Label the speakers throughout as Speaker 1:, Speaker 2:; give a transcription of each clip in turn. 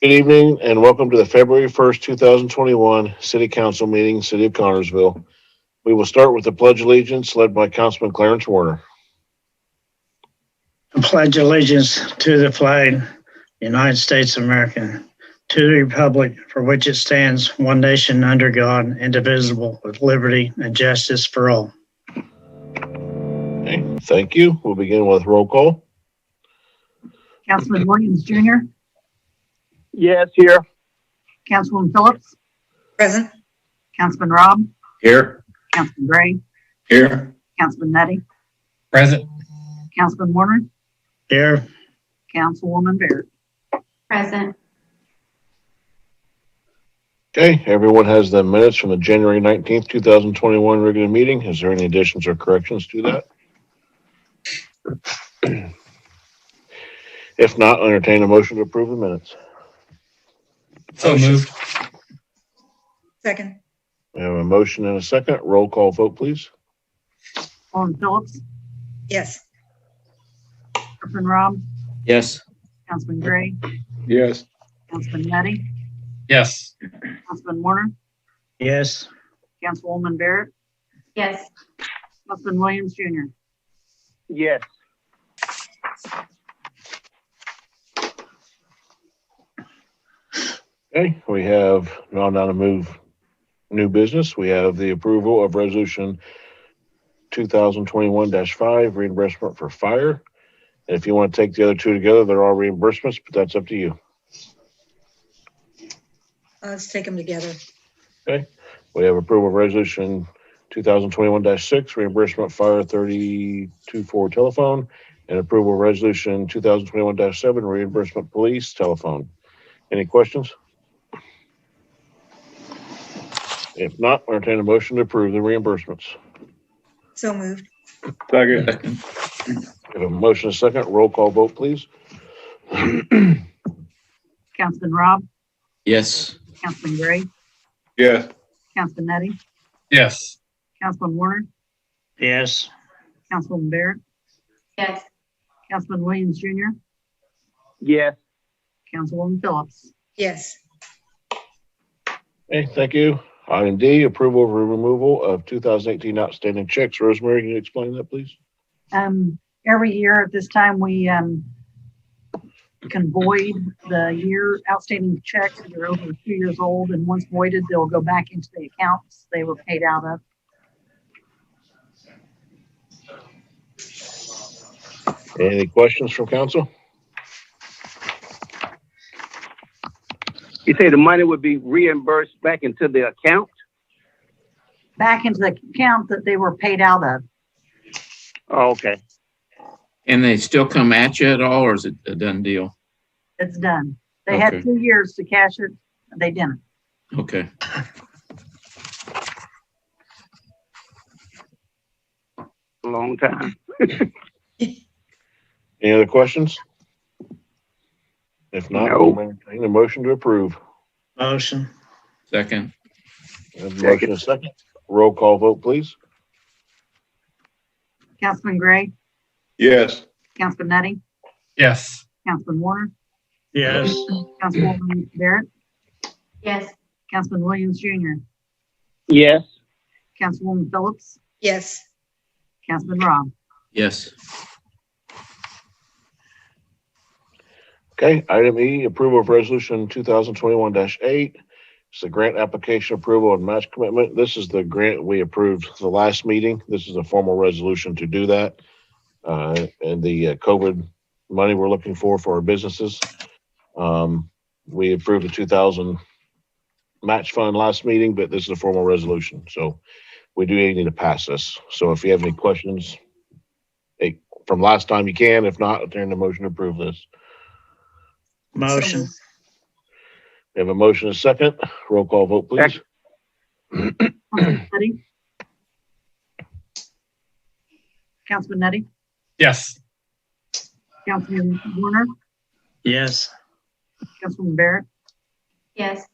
Speaker 1: Good evening and welcome to the February 1st, 2021 City Council meeting, City of Connersville. We will start with the Pledge of Allegiance led by Councilman Clarence Warner.
Speaker 2: I pledge allegiance to the flag, United States of America, to the republic for which it stands, one nation under God, indivisible, with liberty and justice for all.
Speaker 1: Okay, thank you. We'll begin with roll call.
Speaker 3: Councilman Williams Jr.,
Speaker 4: Yes, here.
Speaker 3: Councilwoman Phillips,
Speaker 5: Present.
Speaker 3: Councilman Robb,
Speaker 4: Here.
Speaker 3: Councilman Gray,
Speaker 4: Here.
Speaker 3: Councilman Nutty,
Speaker 4: Present.
Speaker 3: Councilman Warner,
Speaker 2: Here,
Speaker 3: Councilwoman Barrett.
Speaker 5: Present.
Speaker 1: Okay, everyone has the minutes from the January 19th, 2021 regular meeting. Is there any additions or corrections to that? If not, I'll entertain a motion to approve the minutes.
Speaker 4: So moved.
Speaker 5: Second.
Speaker 1: We have a motion and a second. Roll call vote, please.
Speaker 3: Councilwoman Phillips,
Speaker 5: Yes.
Speaker 3: Councilman Robb,
Speaker 4: Yes.
Speaker 3: Councilman Gray,
Speaker 4: Yes.
Speaker 3: Councilman Nutty,
Speaker 4: Yes.
Speaker 3: Councilman Warner,
Speaker 2: yes,
Speaker 3: Councilwoman Barrett,
Speaker 5: Yes.
Speaker 3: Councilman Williams Jr.
Speaker 4: Yes.
Speaker 1: Okay, we have gone down to move new business. We have the approval of resolution 2021-5 reimbursement for fire. And if you want to take the other two together, they're all reimbursements, but that's up to you.
Speaker 5: Let's take them together.
Speaker 1: We have approval of resolution 2021-6 reimbursement fire 324 telephone and approval of resolution 2021-7 reimbursement police telephone. Any questions? If not, I'll entertain a motion to approve the reimbursements.
Speaker 5: So moved.
Speaker 4: Second.
Speaker 1: We have a motion and a second. Roll call vote, please.
Speaker 3: Councilman Robb,
Speaker 4: Yes.
Speaker 3: Councilman Gray,
Speaker 4: Yes.
Speaker 3: Councilman Nutty,
Speaker 4: Yes.
Speaker 3: Councilman Warner,
Speaker 2: yes,
Speaker 3: Councilwoman Barrett,
Speaker 5: Yes.
Speaker 3: Councilman Williams Jr.,
Speaker 4: Yes.
Speaker 3: Councilwoman Phillips.
Speaker 5: Yes.
Speaker 1: Okay, thank you. Item D, approval of removal of 2018 outstanding checks. Rosemary, can you explain that, please?
Speaker 3: Every year at this time, we can void the year outstanding checks that are over 2 years old, and once voided, they'll go back into the accounts they were paid out of.
Speaker 1: Any questions from council?
Speaker 4: You say the money would be reimbursed back into the account?
Speaker 3: Back into the account that they were paid out of.
Speaker 4: Oh, okay.
Speaker 6: And they still come at you at all, or is it a done deal?
Speaker 3: It's done. They had
Speaker 6: Okay.
Speaker 3: 2 years to cash it. They didn't.
Speaker 6: Okay.
Speaker 4: A long time.
Speaker 1: Any other questions? If not,
Speaker 4: No.
Speaker 1: I'll entertain a motion to approve.
Speaker 2: motion,
Speaker 6: Second.
Speaker 1: We have a motion and a second. Roll call vote, please.
Speaker 3: Councilman Gray,
Speaker 4: Yes.
Speaker 3: Councilman Nutty,
Speaker 4: Yes.
Speaker 3: Councilman Warner,
Speaker 2: yes,
Speaker 3: Councilwoman Barrett,
Speaker 5: Yes.
Speaker 3: Councilman Williams Jr.,
Speaker 4: Yes.
Speaker 3: Councilwoman Phillips,
Speaker 5: Yes.
Speaker 3: Councilman Robb.
Speaker 6: Yes.
Speaker 1: Okay, item E, approval of resolution 2021-8. It's the grant application approval and match commitment. This is the grant we approved the last meeting. This is a formal resolution to do that. And the COVID money we're looking for our businesses. We approved the 2,000 match fund last meeting, but this is a formal resolution. So we do need to pass this. So if you have any questions from last time, you can. If not, I'll turn the motion to approve this.
Speaker 2: motion,
Speaker 1: We have a motion and a second. Roll call vote, please.
Speaker 3: Councilman Nutty, Councilman Nutty,
Speaker 4: Yes.
Speaker 3: Councilman Warner,
Speaker 2: yes,
Speaker 3: Councilwoman Barrett,
Speaker 5: Yes.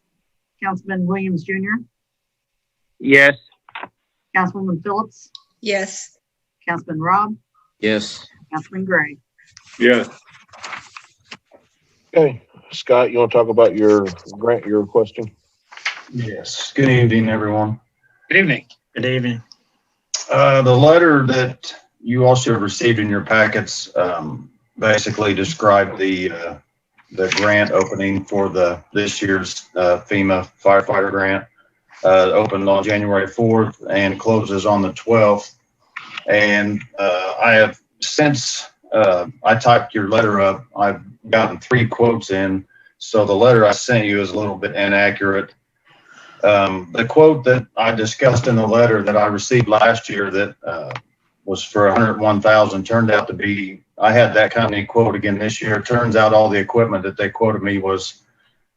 Speaker 3: Councilman Williams Jr.,
Speaker 4: Yes.
Speaker 3: Councilwoman Phillips,
Speaker 5: Yes.
Speaker 3: Councilman Robb,
Speaker 6: Yes.
Speaker 3: Councilman Gray.
Speaker 4: Yes.
Speaker 1: Okay, Scott, you want to talk about your grant you're requesting?
Speaker 7: Yes. Good evening, everyone.
Speaker 4: Good evening.
Speaker 2: Good evening.
Speaker 7: The letter that you all should have received in your packets basically described the grant opening for this year's FEMA firefighter grant. Opened on January 4th and closes on the 12th. And I have since I typed your letter up, I've gotten 3 quotes in. So the letter I sent you is a little bit inaccurate. The quote that I discussed in the letter that I received last year that was for $101,000 turned out to be, I had that company quote again this year. Turns out all the equipment that they quoted me was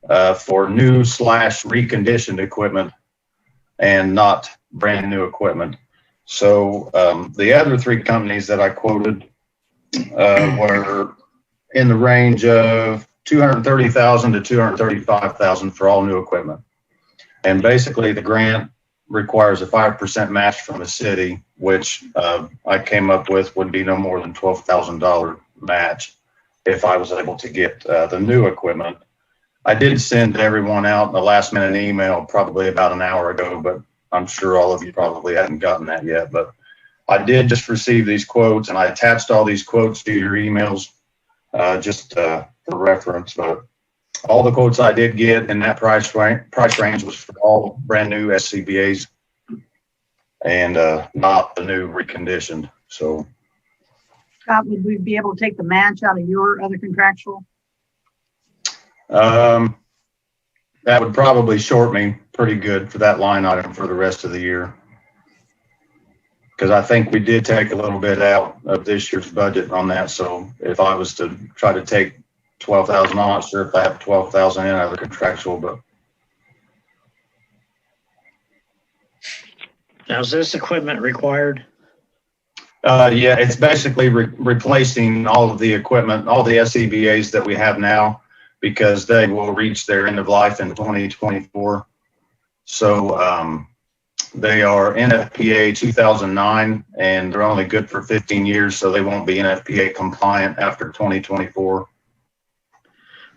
Speaker 7: for new / reconditioned equipment and not brand new equipment. So the other 3 companies that I quoted were in the range of $230,000 to $235,000 for all new equipment. And basically the grant requires a 5% match from the city, which I came up with would be no more than $12,000 match if I was able to get the new equipment. I did send everyone out a last minute email probably about an hour ago, but I'm sure all of you probably hadn't gotten that yet. But I did just receive these quotes, and I attached all these quotes to your emails just for reference. But all the quotes I did get in that price range was for all brand new SCBAs and not the new reconditioned. So,
Speaker 3: Scott, would we be able to take the match out of your other contractual?
Speaker 7: that would probably short me pretty good for that line item for the rest of the year. Because I think we did take a little bit out of this year's budget on that. So if I was to try to take 12,000, I'm not sure if I have 12,000 in out of the contractual, but.
Speaker 2: Now, is this equipment required?
Speaker 7: Yeah, it's basically replacing all of the equipment, all the SCBAs that we have now, because they will reach their end of life in 2024. So they are NFPA 2009, and they're only good for 15 years, so they won't be NFPA compliant after 2024.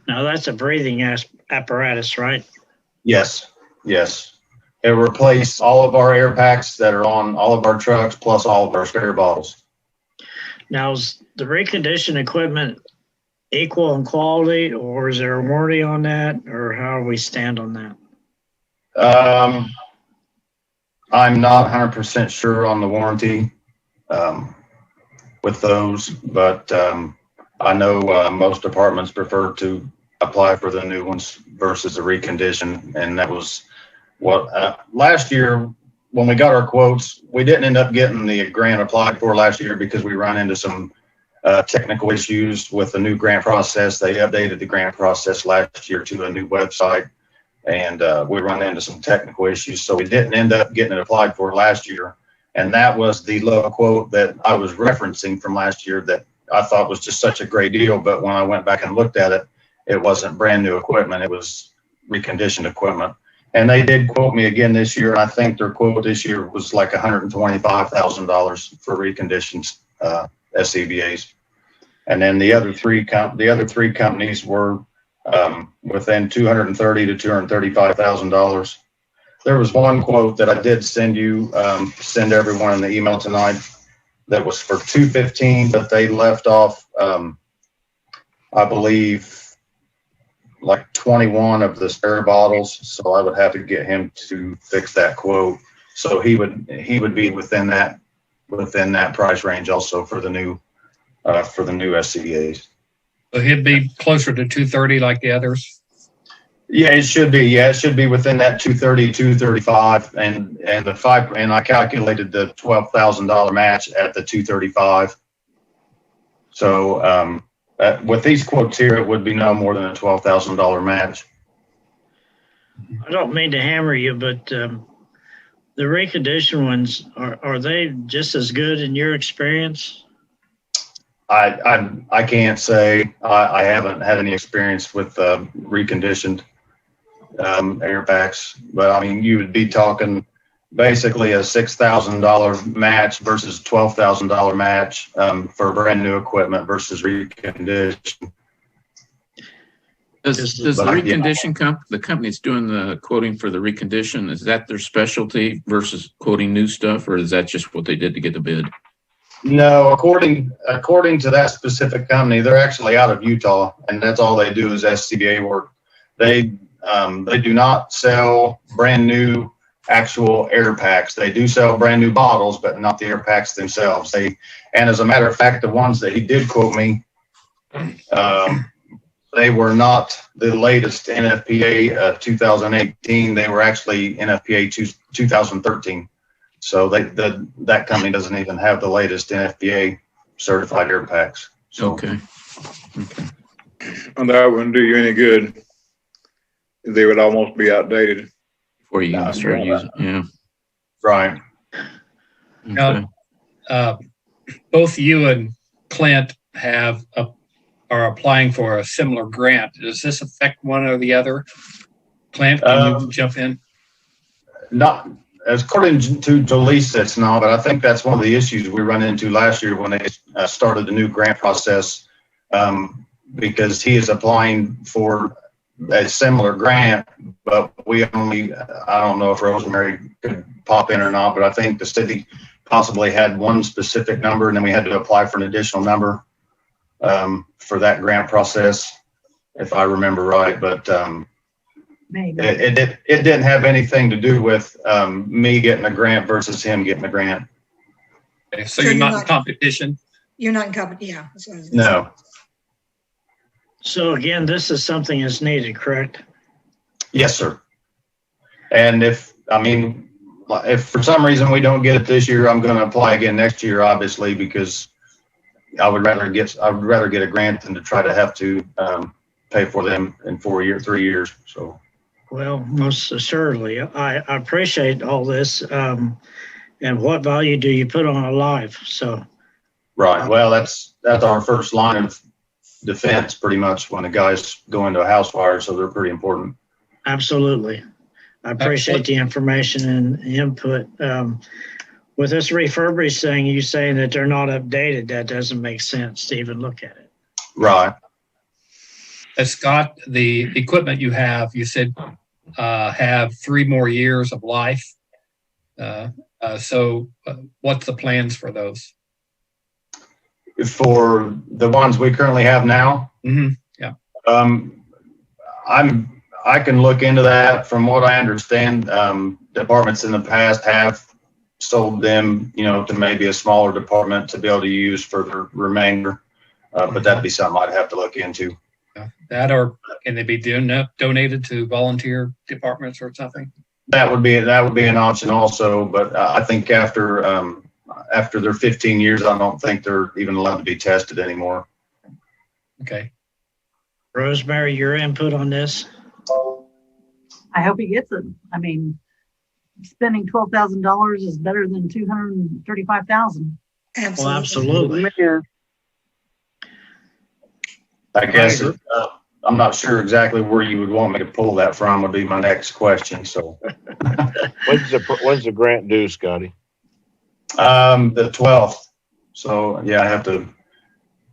Speaker 2: Now, that's a breathing apparatus, right?
Speaker 7: Yes, yes. It replaced all of our air packs that are on all of our trucks, plus all of our spare bottles.
Speaker 2: Now, is the reconditioned equipment equal in quality, or is there a warranty on that, or how do we stand on that?
Speaker 7: I'm not 100% sure on the warranty with those, but I know most departments prefer to apply for the new ones versus the reconditioned, and that was what last year when we got our quotes, we didn't end up getting the grant applied for last year because we ran into some technical issues with the new grant process. They updated the grant process last year to a new website, and we ran into some technical issues. So we didn't end up getting it applied for last year. And that was the low quote that I was referencing from last year that I thought was just such a great deal. But when I went back and looked at it, it wasn't brand new equipment. It was reconditioned equipment. And they did quote me again this year. I think their quote this year was like $125,000 for reconditioned SCBAs. And then the other three companies were within $230,000 to $235,000. There was one quote that I did send you, send everyone in the email tonight that was for $215,000, but they left off, I believe, like 21 of the spare bottles. So I would have to get him to fix that quote. So he would be within that price range also for the new SCBAs.
Speaker 4: So he'd be closer to 230 like the others.
Speaker 7: Yeah, it should be. Yeah, it should be within that 230, 235, and the five. And I calculated the $12,000 match at the 235. So with these quotes here, it would be no more than a $12,000 match.
Speaker 2: I don't mean to hammer you, but the reconditioned ones, are they just as good in your experience?
Speaker 7: I can't say. I haven't had any experience with reconditioned air packs, but I mean, you would be talking basically a $6,000 match versus $12,000 match for brand new equipment versus reconditioned.
Speaker 6: Does the recondition the company that's doing the quoting for the recondition, is that their specialty versus quoting new stuff, or is that just what they did to get the bid?
Speaker 7: No, according to that specific company, they're actually out of Utah, and that's all they do is SCBA work. They do not sell brand new actual air packs. They do sell brand new bottles, but not the air packs themselves. And as a matter of fact, the ones that he did quote me, they were not the latest NFPA 2018. They were actually NFPA 2013. So that company doesn't even have the latest NFPA certified air packs. So,
Speaker 6: Okay.
Speaker 8: And that wouldn't do you any good. They would almost be outdated.
Speaker 6: Before you even start using, yeah.
Speaker 7: right.
Speaker 4: Now, both you and Clint are applying for a similar grant. Does this affect one or the other? Clint, can you jump in?
Speaker 7: Not as according to Jaleesa, it's not, but I think that's one of the issues we run into last year when they started the new grant process, because he is applying for a similar grant, but I don't know if Rosemary could pop in or not, but I think the city possibly had one specific number and then we had to apply for an additional number for that grant process, if I remember right. But
Speaker 3: Maybe.
Speaker 7: it didn't have anything to do with me getting a grant versus him getting a grant.
Speaker 4: Okay, so you're not in competition?
Speaker 9: You're not in competition, yeah. That's what I was gonna say.
Speaker 7: No.
Speaker 2: So again, this is something that's needed, correct?
Speaker 7: Yes, sir. And if for some reason we don't get it this year, I'm going to apply again next year, obviously, because I would rather get a grant than to try to have to pay for them in 3 years. So.
Speaker 2: Well, most assuredly. I appreciate all this. And what value do you put on a life? So.
Speaker 7: Right. Well, that's our first line of defense pretty much when the guys go into a house fire. So they're pretty important.
Speaker 2: Absolutely. I appreciate the information and input. With this refurbished thing, you saying that they're not updated, that doesn't make sense to even look at it.
Speaker 7: Right.
Speaker 4: Scott, the equipment you have, you said have 3 more years of life. So what's the plans for those?
Speaker 7: For the ones we currently have now?
Speaker 4: Mm-hmm. Yeah.
Speaker 7: I can look into that. From what I understand, departments in the past have sold them, to maybe a smaller department to be able to use for the remainder. But that'd be something I'd have to look into.
Speaker 4: That, or can they be donated to volunteer departments or something?
Speaker 7: That would be an option also. But I think after their 15 years, I don't think they're even allowed to be tested anymore.
Speaker 4: Okay.
Speaker 2: Rosemary, your input on this?
Speaker 3: I hope he gets it. I mean, spending $12,000 is better than $235,000.
Speaker 9: Absolutely.
Speaker 2: Well, absolutely.
Speaker 7: I guess I'm not sure exactly where you would want me to pull that from would be my next question. So
Speaker 1: When's the grant due, Scotty?
Speaker 7: the 12th. So yeah,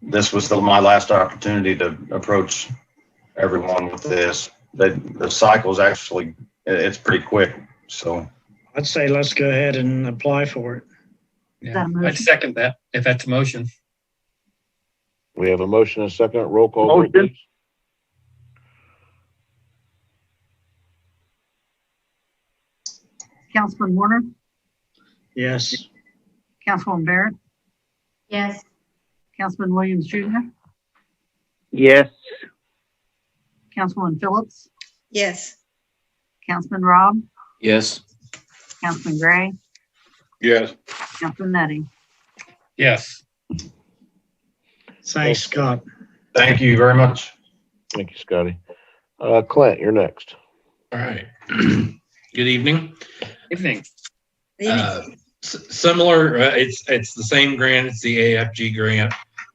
Speaker 7: this was my last opportunity to approach everyone with this. The cycle's actually, it's pretty quick. So
Speaker 2: I'd say let's go ahead and apply for it.
Speaker 4: Yeah, I'd second that if that's a motion.
Speaker 1: We have a motion and a second. Roll call.
Speaker 10: Motion.
Speaker 1: Please.
Speaker 3: Councilman Warner,
Speaker 2: Yes.
Speaker 3: Councilwoman Barrett,
Speaker 5: yes,
Speaker 3: Councilman Williams Jr.,
Speaker 10: Yes.
Speaker 3: Councilwoman Phillips,
Speaker 9: Yes.
Speaker 3: Councilman Robb,
Speaker 6: Yes.
Speaker 3: Councilman Gray,
Speaker 8: Yes.
Speaker 3: Councilman Nettie.
Speaker 4: Yes.
Speaker 2: Thanks, Scott.
Speaker 7: thank you very much.
Speaker 1: Thank you, Scotty. Clint, you're next.
Speaker 11: All right. Good evening.
Speaker 4: Evening.
Speaker 11: Similar, it's the same grant. It's the AFG grant.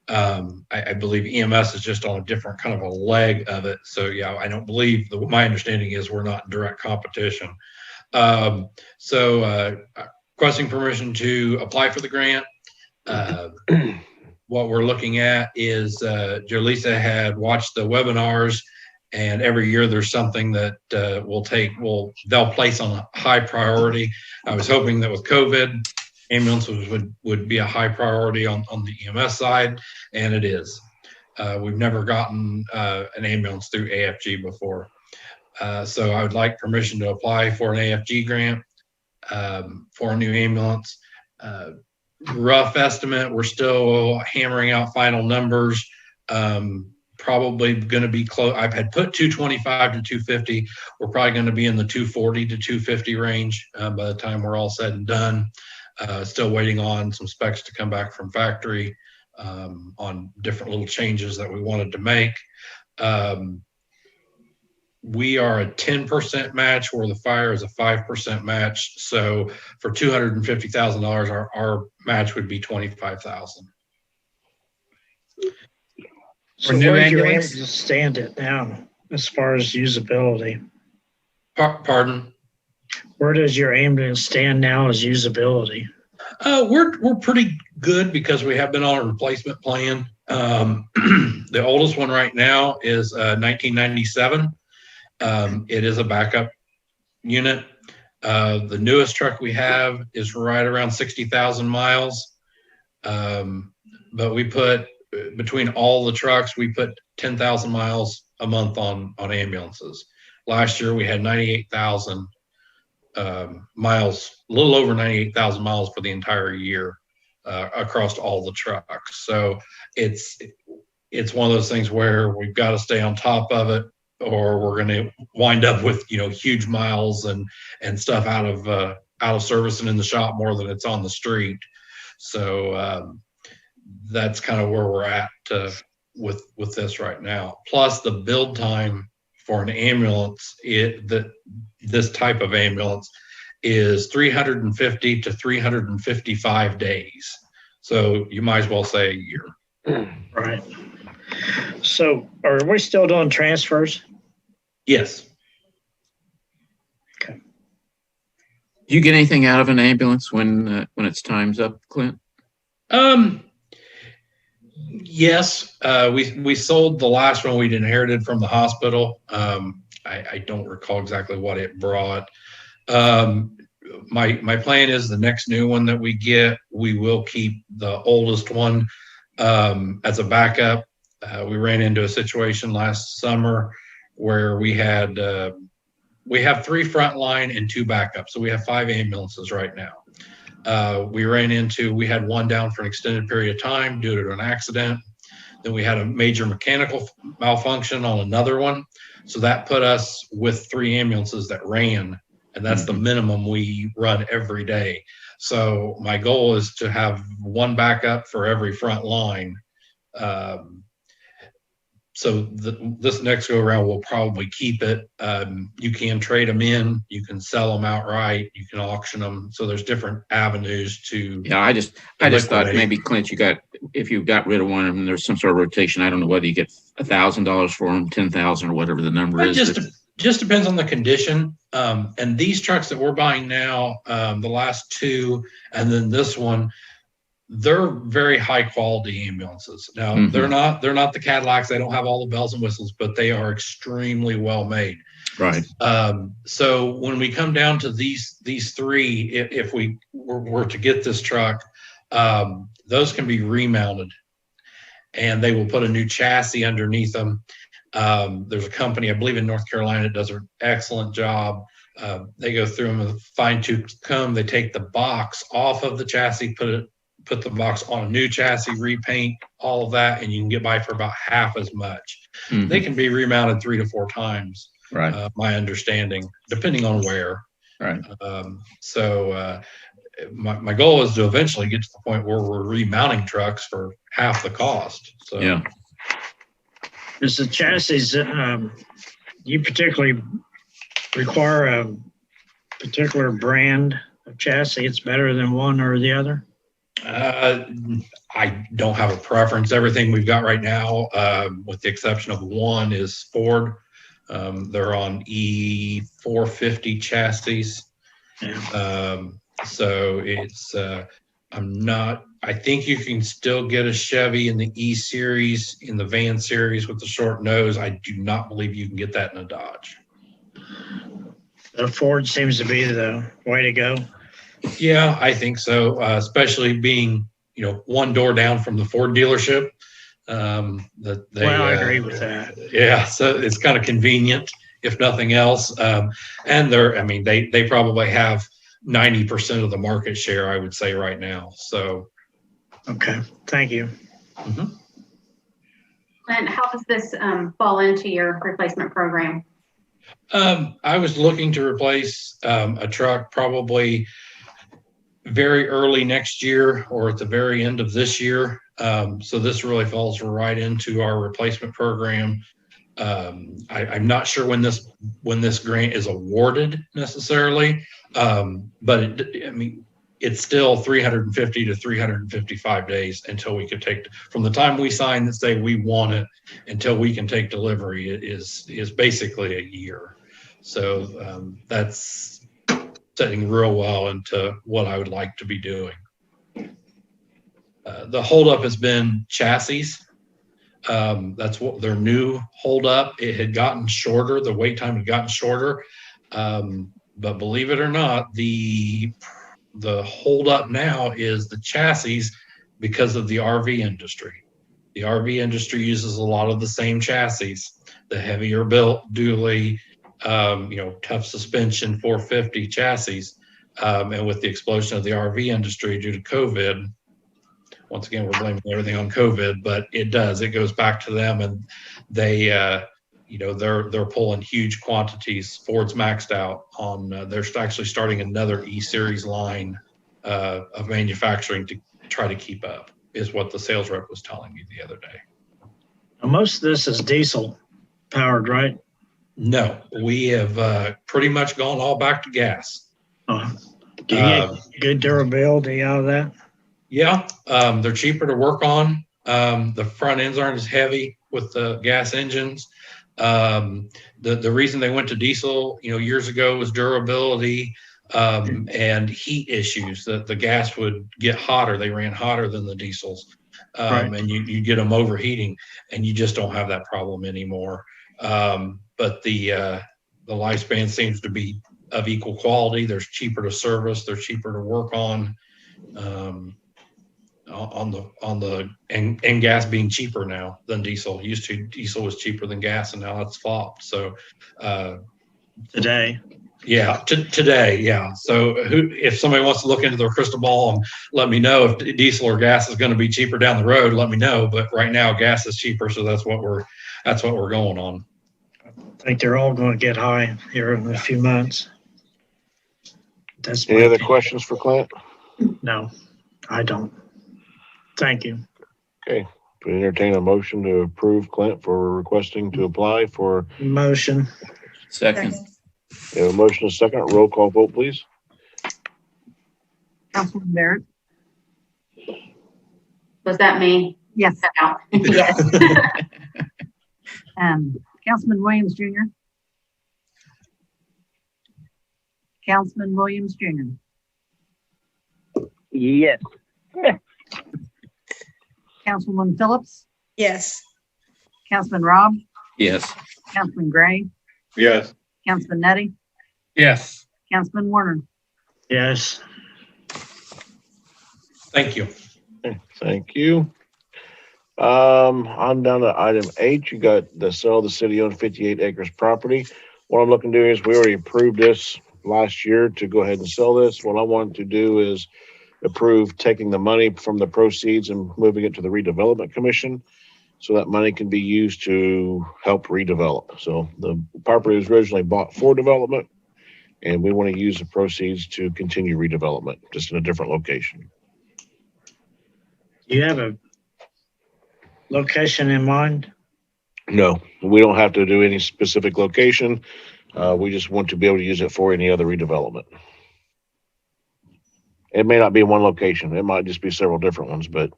Speaker 11: I believe EMS is just on a different kind of a leg of it. So yeah, I don't believe my understanding is we're not in direct competition. Requesting permission to apply for the grant. What we're looking at is Jaleesa had watched the webinars And every year there's something that they'll place on a high priority. I was hoping that with COVID, ambulances would be a high priority on the EMS side, and it is. We've never gotten an ambulance through AFG before. So I would like permission to apply for an AFG grant for a new ambulance. Rough estimate, we're still hammering out final numbers. Probably going to be close. I've had put 225 to 250. We're probably going to be in the 240 to 250 range by the time we're all said and done. Still waiting on some specs to come back from factory on different little changes that we wanted to make. We are a 10% match where the fire is a 5% match. So for $250,000, our match would be $25,000.
Speaker 2: So
Speaker 4: new
Speaker 2: where do your
Speaker 4: ambulance?
Speaker 2: ambulance stand at now as far as usability?
Speaker 11: Pardon?
Speaker 2: Where does your ambulance stand now as usability?
Speaker 11: We're pretty good because we have been on a replacement plan. The oldest one right now is 1997. It is a backup unit. The newest truck we have is right around 60,000 miles. But we put, between all the trucks, we put 10,000 miles a month on ambulances. Last year we had 98,000 miles, a little over 98,000 miles for the entire year across all the trucks. So it's one of those things where we've got to stay on top of it, or we're going to wind up with, huge miles and stuff out of service and in the shop more than it's on the street. So that's kind of where we're at with this right now. Plus the build time for an ambulance, this type of ambulance is 350 to 355 days. So you might as well say a year.
Speaker 2: Right. So are we still doing transfers?
Speaker 11: Yes.
Speaker 2: Okay.
Speaker 6: Do you get anything out of an ambulance when its time's up, Clint?
Speaker 11: Yes, we sold the last one we'd inherited from the hospital. I don't recall exactly what it brought. My plan is the next new one that we get, we will keep the oldest one as a backup. We ran into a situation last summer where we have 3 frontline and 2 backups. So we have 5 ambulances right now. We had one down for an extended period of time due to an accident. Then we had a major mechanical malfunction on another one. So that put us with 3 ambulances that ran, and that's the minimum we run every day. So my goal is to have 1 backup for every front line. So this next go around, we'll probably keep it. You can trade them in, you can sell them outright, you can auction them. So there's different avenues to.
Speaker 6: Yeah, I just thought maybe, Clint, if you got rid of one of them, there's some sort of rotation. I don't know whether you get $1,000 for them, 10,000 or whatever the number is.
Speaker 11: Just depends on the condition. And these trucks that we're buying now, the last 2, and then this one, they're very high quality ambulances. Now they're not the Cadillacs. They don't have all the bells and whistles, but they are extremely well made.
Speaker 6: Right.
Speaker 11: So when we come down to these 3, if we were to get this truck, those can be remounted, and they will put a new chassis underneath them. There's a company, I believe in North Carolina, that does an excellent job. They go through them with a fine-tooth comb. They take the box off of the chassis, put the box on a new chassis, repaint, all of that, and you can get by for about half as much. They can be remounted 3 to 4 times,
Speaker 6: right?
Speaker 11: My understanding, depending on where.
Speaker 6: Right.
Speaker 11: My goal is to eventually get to the point where we're remounting trucks for half the cost. So
Speaker 6: yeah.
Speaker 2: Does the chassis, you particularly require a particular brand of chassis? It's better than one or the other?
Speaker 11: I don't have a preference. Everything we've got right now, with the exception of one, is Ford. They're on E450 chassis.
Speaker 2: Yeah.
Speaker 11: So it's, I'm not I think you can still get a Chevy in the E series, in the van series with the short nose. I do not believe you can get that in a Dodge.
Speaker 2: The Ford seems to be the way to go.
Speaker 11: Yeah, I think so. Especially being, one door down from the Ford dealership. That they,
Speaker 2: Well, I agree with that.
Speaker 11: Yeah, so it's kind of convenient, if nothing else. And they probably have 90% of the market share, I would say, right now. So.
Speaker 2: Okay, thank you.
Speaker 11: Mhm.
Speaker 5: And how does this fall into your replacement program?
Speaker 11: I was looking to replace a truck probably very early next year or at the very end of this year. So this really falls right into our replacement program. I'm not sure when this grant is awarded necessarily, but it's still 350 to 355 days until we could take, from the time we sign and say we want it until we can take delivery, it is basically a year. So that's setting real well into what I would like to be doing. The holdup has been chassis. That's what their new holdup. It had gotten shorter. The wait time had gotten shorter. But believe it or not, the holdup now is the chassis because of the RV industry. The RV industry uses a lot of the same chassis, the heavier built dually, tough suspension 450 chassis. And with the explosion of the RV industry due to COVID, once again, we're blaming everything on COVID, but it goes back to them, and they, they're pulling huge quantities. Ford's maxed out on, they're actually starting another E-Series line of manufacturing to try to keep up, is what the sales rep was telling me the other day.
Speaker 2: Now, most of this is diesel powered, right?
Speaker 11: No, we have pretty much gone all back to gas.
Speaker 2: Do you get good durability out of that?
Speaker 11: Yeah, they're cheaper to work on. The front ends aren't as heavy with the gas engines. The reason they went to diesel, years ago was durability and heat issues. That the gas would get hotter. They ran hotter than the diesels,
Speaker 2: Right.
Speaker 11: and you get them overheating, and you just don't have that problem anymore. But the lifespan seems to be of equal quality. They're cheaper to service. They're cheaper to work on. And gas being cheaper now than diesel. Diesel was cheaper than gas, and now it's flopped. So
Speaker 2: Today.
Speaker 11: Yeah, today, yeah. So if somebody wants to look into their crystal ball and let me know if diesel or gas is going to be cheaper down the road, let me know. But right now, gas is cheaper, so that's what we're going on.
Speaker 2: I think they're all going to get high here in a few months. That's
Speaker 1: Any other questions for Clint?
Speaker 2: No, I don't. Thank you.
Speaker 1: Okay, we entertain a motion to approve Clint for requesting to apply for.
Speaker 2: Motion.
Speaker 6: Second.
Speaker 1: We have a motion and a second. Roll call vote, please.
Speaker 3: Councilman Barrett?
Speaker 5: Was that me?
Speaker 3: Yes.
Speaker 5: No. Yes.
Speaker 3: Councilman Williams Jr.? Councilman Williams Jr.?
Speaker 10: Yes.
Speaker 3: Councilwoman Phillips?
Speaker 9: Yes.
Speaker 3: Councilman Robb?
Speaker 6: Yes.
Speaker 3: Councilman Gray?
Speaker 8: Yes.
Speaker 3: Councilman Nettie?
Speaker 4: Yes.
Speaker 3: Councilman Warner?
Speaker 2: Yes.
Speaker 11: Thank you.
Speaker 1: Okay, thank you. I'm down to item H. You got the sale of the city-owned 58 acres property. What I'm looking to do is we already approved this last year to go ahead and sell this. What I want to do is approve taking the money from the proceeds and moving it to the redevelopment commission, so that money can be used to help redevelop. So the property was originally bought for development, and we want to use the proceeds to continue redevelopment, just in a different location.
Speaker 2: Do you have a location in mind?
Speaker 1: No, we don't have to do any specific location. We just want to be able to use it for any other redevelopment. It may not be one location. It might just be several different ones, but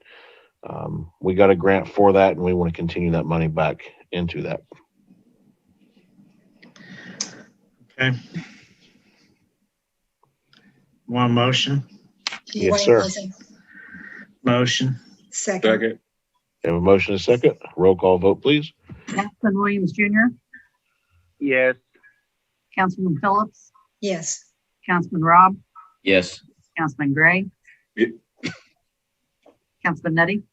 Speaker 1: we got a grant for that, and we want to continue that money back into that.
Speaker 2: Okay. One motion.
Speaker 1: Yes, sir.
Speaker 2: Motion.
Speaker 9: Second.
Speaker 8: Second.
Speaker 1: We have a motion and a second. Roll call vote, please.
Speaker 3: Councilman Williams Jr.,
Speaker 10: Yes.
Speaker 3: Councilman Phillips,
Speaker 9: Yes.
Speaker 3: Councilman Robb,
Speaker 6: Yes.
Speaker 3: Councilman Gray,
Speaker 8: Yeah.
Speaker 3: Councilman Nutty,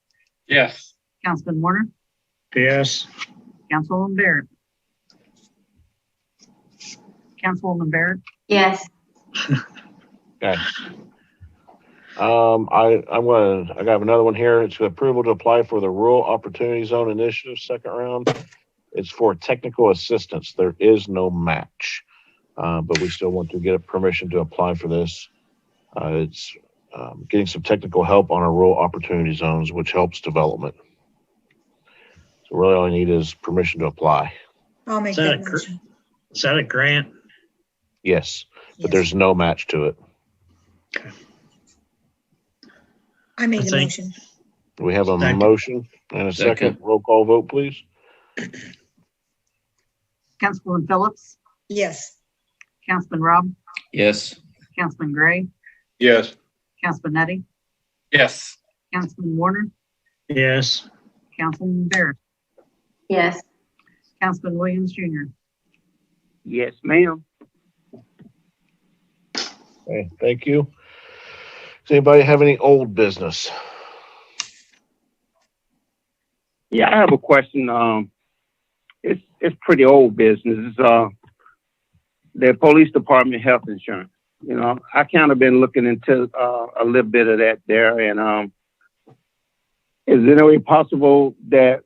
Speaker 4: Yes.
Speaker 3: Councilman Warner,
Speaker 2: Yes.
Speaker 3: Councilwoman Barrett. Councilwoman Barrett,
Speaker 5: Yes.
Speaker 1: Okay. I got another one here. It's approval to apply for the Rural Opportunity Zone Initiative second round. It's for technical assistance. There is no match, but we still want to get permission to apply for this. It's getting some technical help on our rural opportunity zones, which helps development. So really all I need is permission to apply.
Speaker 9: I'll make
Speaker 2: Is that
Speaker 9: that
Speaker 2: a
Speaker 9: motion.
Speaker 2: Is that a grant?
Speaker 1: Yes, but
Speaker 9: Yes.
Speaker 1: there's no match to it.
Speaker 9: I made
Speaker 2: I
Speaker 9: the
Speaker 2: think-
Speaker 9: motion.
Speaker 1: We have a
Speaker 2: Second.
Speaker 1: motion and a second.
Speaker 6: Second.
Speaker 1: Roll call vote, please.
Speaker 3: Councilwoman Phillips,
Speaker 9: Yes.
Speaker 3: Councilman Robb,
Speaker 6: Yes.
Speaker 3: Councilman Gray,
Speaker 8: Yes.
Speaker 3: Councilman Nutty,
Speaker 4: Yes.
Speaker 3: Councilman Warner,
Speaker 2: Yes.
Speaker 3: Councilman Barrett,
Speaker 5: Yes.
Speaker 3: Councilman Williams Jr.
Speaker 10: Yes, ma'am.
Speaker 1: Okay, thank you. Does anybody have any old business?
Speaker 10: Yeah, I have a question. It's pretty old business. It's the police department health insurance. You know, I kind of been looking into a little bit of that there, and is it any way possible that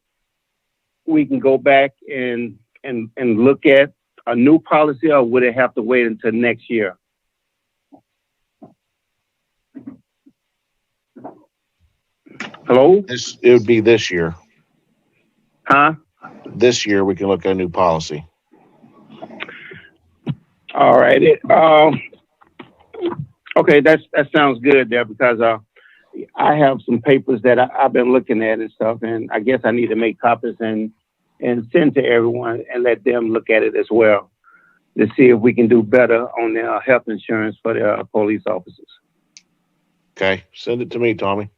Speaker 10: we can go back and look at a new policy, or would it have to wait until next year? Hello?
Speaker 1: It would be this year.
Speaker 10: Huh?
Speaker 1: This year, we can look at a new policy.
Speaker 10: All right. Okay, that sounds good there, because I have some papers that I've been looking at and stuff, and I guess I need to make copies and send to everyone and let them look at it as well to see if we can do better on their health insurance for their police officers.
Speaker 1: Okay, send it to me, Tommy.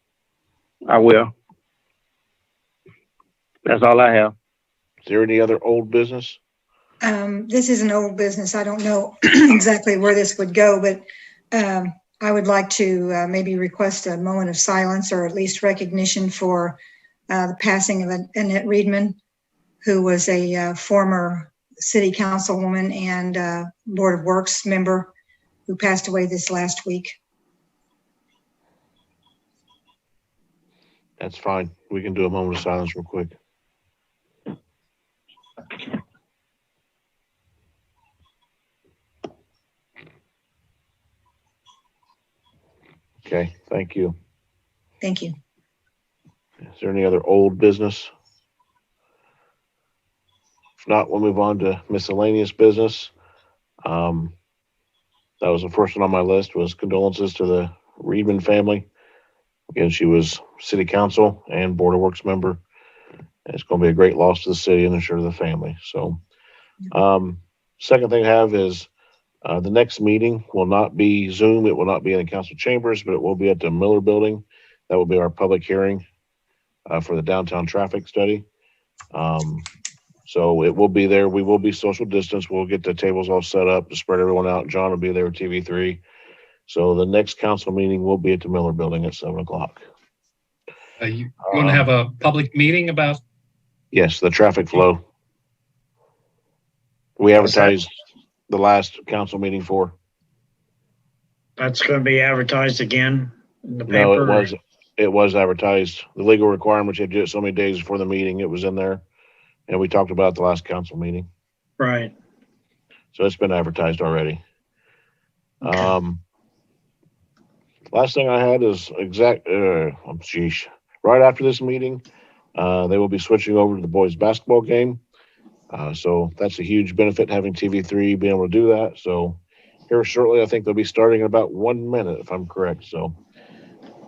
Speaker 10: I will. That's all I have.
Speaker 1: Is there any other old business?
Speaker 9: This is an old business. I don't know exactly where this would go, but I would like to maybe request a moment of silence, or at least recognition for the passing of Annette Reedman, who was a former city councilwoman and Board of Works member who passed away this last week.
Speaker 1: That's fine. We can do a moment of silence real quick. Okay, thank you.
Speaker 9: Thank you.
Speaker 1: Is there any other old business? If not, we'll move on to miscellaneous business. That was the first one on my list, was condolences to the Reedman family. Again, she was city council and Board of Works member. And it's going to be a great loss to the city and I'm sure to the family. So, second thing I have is the next meeting will not be Zoom. It will not be in the council chambers, but it will be at the Miller Building. That will be our public hearing for the downtown traffic study. So it will be there. We will be social distance. We'll get the tables all set up to spread everyone out. John will be there with TV3. So the next council meeting will be at the Miller Building at 7:00.
Speaker 4: You want to have a public meeting about?
Speaker 1: Yes, the traffic flow. We advertised the last council meeting for.
Speaker 2: That's going to be advertised again in the
Speaker 1: No,
Speaker 2: paper.
Speaker 1: it was advertised. The legal requirements, you had to do it so many days before the meeting. It was in there. And we talked about it at the last council meeting.
Speaker 2: Right.
Speaker 1: So it's been advertised already. Last thing I had is right after this meeting, they will be switching over to the boys basketball game. So that's a huge benefit, having TV3 being able to do that. So here shortly, I think they'll be starting in about 1 minute, if I'm correct. So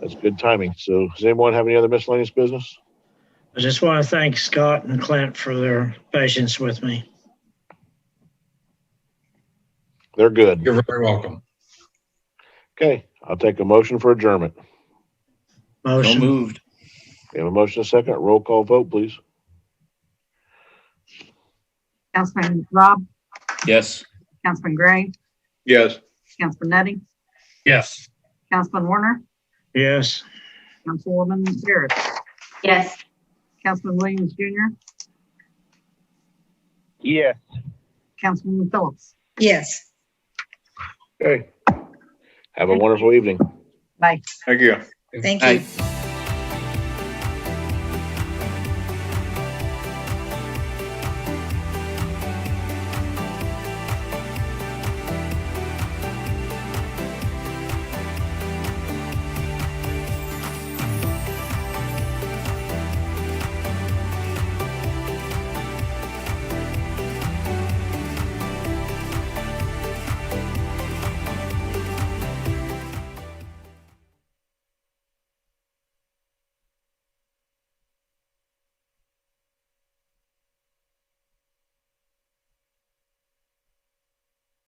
Speaker 1: that's good timing. So does anyone have any other miscellaneous business?
Speaker 2: I just want to thank Scott and Clint for their patience with me.
Speaker 1: They're good.
Speaker 11: You're very welcome.
Speaker 1: Okay, I'll take a motion for adjournment.
Speaker 6: So
Speaker 2: Motion.
Speaker 6: moved.
Speaker 1: We have a motion and a second. Roll call vote, please.
Speaker 3: Councilman Rob,
Speaker 6: Yes.
Speaker 3: Councilman Gray,
Speaker 8: Yes.
Speaker 3: Councilman Nettie,
Speaker 4: Yes.
Speaker 3: Councilman Warner,
Speaker 2: Yes.
Speaker 3: Councilwoman Barrett,
Speaker 5: Yes.
Speaker 3: Councilman Williams Jr.,
Speaker 10: Yes.
Speaker 3: Councilwoman Phillips.
Speaker 9: Yes.
Speaker 1: Okay. Have a wonderful evening.
Speaker 3: Bye.
Speaker 8: Thank you.
Speaker 9: Thank
Speaker 6: Aye.
Speaker 9: you.